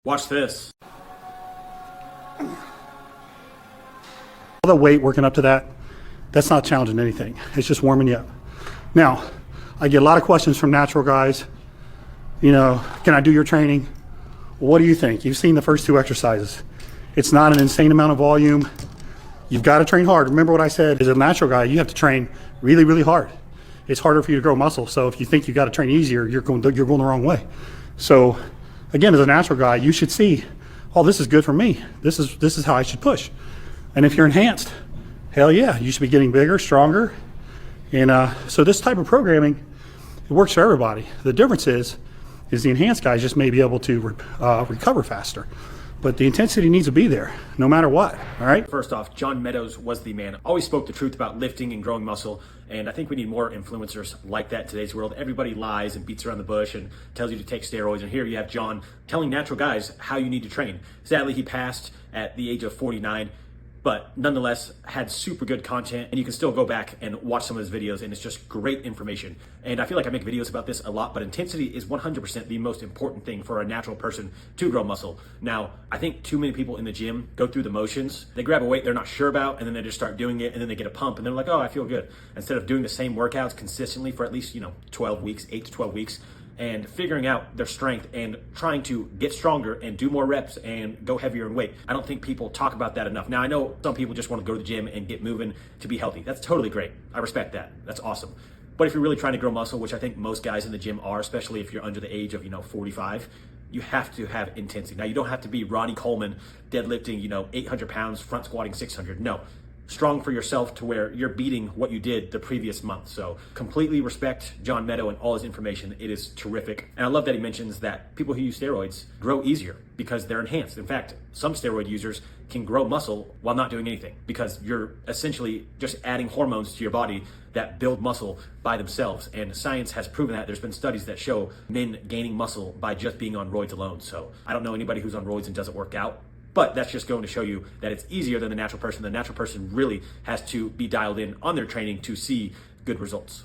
Watch this. All the weight working up to that, that's not challenging anything. It's just warming you up. Now, I get a lot of questions from natural guys. You know, can I do your training? What do you think? You've seen the first two exercises. It's not an insane amount of volume. You've got to train hard. Remember what I said, as a natural guy, you have to train really, really hard. It's harder for you to grow muscle. So if you think you got to train easier, you're going the wrong way. So again, as a natural guy, you should see, oh, this is good for me. This is how I should push. And if you're enhanced, hell yeah, you should be getting bigger, stronger. And so this type of programming, it works for everybody. The difference is the enhanced guys just may be able to recover faster. But the intensity needs to be there, no matter what, all right? First off, John Meadows was the man. Always spoke the truth about lifting and growing muscle, and I think we need more influencers like that in today's world. Everybody lies and beats around the bush and tells you to take steroids, and here you have John telling natural guys how you need to train. Sadly, he passed at the age of 49, but nonetheless had super good content, and you can still go back and watch some of his videos, and it's just great information. And I feel like I make videos about this a lot, but intensity is 100% the most important thing for a natural person to grow muscle. Now, I think too many people in the gym go through the motions. They grab a weight they're not sure about, and then they just start doing it, and then they get a pump, and they're like, oh, I feel good. Instead of doing the same workouts consistently for at least, 12 weeks, 8 to 12 weeks, and figuring out their strength and trying to get stronger and do more reps and go heavier in weight. I don't think people talk about that enough. Now, I know some people just want to go to the gym and get moving to be healthy. That's totally great. I respect that. That's awesome. But if you're really trying to grow muscle, which I think most guys in the gym are, especially if you're under the age of, 45, you have to have intensity. Now, you don't have to be Ronnie Coleman deadlifting, 800 pounds, front squatting 600. No. Strong for yourself to where you're beating what you did the previous month. So completely respect John Meadow and all his information. It is terrific. And I love that he mentions that people who use steroids grow easier because they're enhanced. In fact, some steroid users can grow muscle while not doing anything because you're essentially just adding hormones to your body that build muscle by themselves. And science has proven that. There's been studies that show men gaining muscle by just being on roids alone. So I don't know anybody who's on roids and doesn't work out. But that's just going to show you that it's easier than the natural person. The natural person really has to be dialed in on their training to see good results.